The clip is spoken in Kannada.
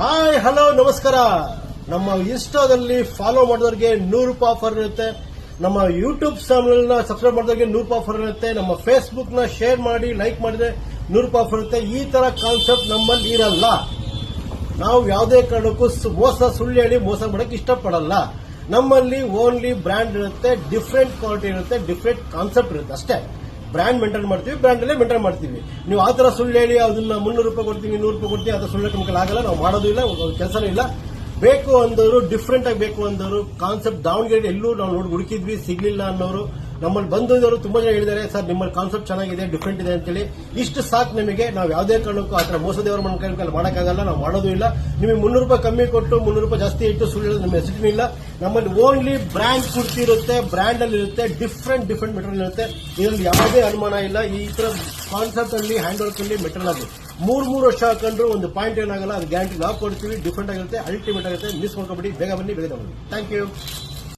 ಹಾಯ್ ಹಲೋ ನಮಸ್ಕಾರ. ನಮ್ಮ ಇನ್ಸ್ಟಾದಲ್ಲಿ ಫಾಲೋ ಮಾಡಿದವರಿಗೆ 100 ರೂಪಾಯಿ ಆಫರ್ ಇರುತ್ತೆ. ನಮ್ಮ ಯೂಟ್ಯೂಬ್ ಚಾನಲ್ ನ ಸಬ್ಸ್ಕ್ರೈಬ್ ಮಾಡಿದವರಿಗೆ 100 ರೂಪಾಯಿ ಆಫರ್ ಇರುತ್ತೆ. ನಮ್ಮ ಫೇಸ್ಬುಕ್ ನ ಶೇರ್ ಮಾಡಿ ಲೈಕ್ ಮಾಡಿದ್ರೆ 100 ರೂಪಾಯಿ ಆಫರ್ ಇರುತ್ತೆ. ಈ ತರ ಕಾನ್ಸೆಪ್ಟ್ ನಮ್ಮಲ್ಲಿ ಇರಲ್ಲ. ನಾವು ಯಾವುದೇ ಕಾರಣಕ್ಕೂ ಸುಳ್ಳು ಹೇಳಿ ಮೋಸ ಮಾಡಕ್ಕೆ ಇಷ್ಟಪಡಲ್ಲ. ನಮ್ಮಲ್ಲಿ ಓನ್ಲಿ ಬ್ರ್ಯಾಂಡ್ ಇರುತ್ತೆ, ಡಿಫ್ರೆಂಟ್ ಕ್ವಾಲಿಟಿ ಇರುತ್ತೆ, ಡಿಫ್ರೆಂಟ್ ಕಾನ್ಸೆಪ್ಟ್ ಇರುತ್ತೆ ಅಷ್ಟೇ. ಬ್ರ್ಯಾಂಡ್ ಮೇಂಟೈನ್ ಮಾಡ್ತೀವಿ, ಬ್ರ್ಯಾಂಡ್ ಅಲ್ಲೇ ಮೇಂಟೈನ್ ಮಾಡ್ತೀವಿ. ನೀವು ಆ ತರ ಸುಳ್ಳು ಹೇಳಿ ಅದನ್ನ 300 ರೂಪಾಯಿ ಕೊಡ್ತೀವಿ 100 ರೂಪಾಯಿ ಕೊಡ್ತೀವಿ ಅದು ಸುಳ್ಳು ನಮ್ಗೆ ಆಗಲ್ಲ. ನಾವು ಮಾಡೋದು ಇಲ್ಲ, ಕೆಲಸನೂ ಇಲ್ಲ. ಬೇಕು ಅಂದವರು ಡಿಫ್ರೆಂಟ್ ಆಗಿ ಬೇಕು ಅಂದವರು ಕಾನ್ಸೆಪ್ಟ್ ದಾವಣಗೆರೆ ಎಲ್ಲೂ ನಾವು ನೋಡಿ ಹುಡುಕಿದ್ವಿ ಸಿಗ್ಲಿಲ್ಲ ಅನ್ನೋರು ನಮ್ಮಲ್ಲಿ ಬಂದಿದ್ದವರು ತುಂಬಾ ಜನ ಹೇಳಿದ್ದಾರೆ, ಸರ್ ನಿಮ್ಮಲ್ಲಿ ಕಾನ್ಸೆಪ್ಟ್ ಚೆನ್ನಾಗಿದೆ, ಡಿಫ್ರೆಂಟ್ ಇದೆ ಅಂತೇಳಿ. ಇಷ್ಟು ಸಾಕು ನಮಗೆ. ನಾವು ಯಾವುದೇ ಕಾರಣಕ್ಕೂ ಆ ತರ ಮೋಸದೇವರ ಮನ ಕೈ ಮಾಡೋಕ್ಕಾಗಲ್ಲ, ನಾವು ಮಾಡೋದು ಇಲ್ಲ. ನಿಮಗೆ 300 ರೂಪಾಯಿ ಕಮ್ಮಿ ಕೊಟ್ಟು 300 ರೂಪಾಯಿ ಜಾಸ್ತಿ ಇಟ್ಟು ಸುಳ್ಳು ಹೇಳೋದು ನಮ್ಮ ಹೆಸರು ಇಲ್ಲ. ನಮ್ಮಲ್ಲಿ ಓನ್ಲಿ ಬ್ರ್ಯಾಂಡ್ ಕುರ್ತಿ ಇರುತ್ತೆ, ಬ್ರ್ಯಾಂಡ್ ಅಲ್ಲಿ ಇರುತ್ತೆ, ಡಿಫ್ರೆಂಟ್ ಮೆಟೀರಿಯಲ್ ಇರುತ್ತೆ. ಇದರಲ್ಲಿ ಯಾವುದೇ ಅನುಮಾನ ಇಲ್ಲ. ಈ ತರ ಕಾನ್ಸೆಪ್ಟ್ ಅಲ್ಲಿ ಹ್ಯಾಂಡ್ ವರ್ಕ್ ಅಲ್ಲಿ ಮೆಟೀರಿಯಲ್ ಆಗಿ 3 ವರ್ಷ ಹಾಕೊಂಡ್ರು ಒಂದು ಪಾಯಿಂಟ್ ಏನಾಗಲ್ಲ. ಅದು ಗ್ಯಾರಂಟಿ ನಾವು ಕೊಡ್ತೀವಿ. ಡಿಫ್ರೆಂಟ್ ಆಗಿರುತ್ತೆ, ಅಲ್ಟಿಮೇಟ್ ಆಗುತ್ತೆ. ಮಿಸ್ ಮಾಡ್ಕೊಬೇಡಿ. ಬೇಗ ಬನ್ನಿ, ಬೇಗ ತಗೊಳ್ಳಿ. Thank you.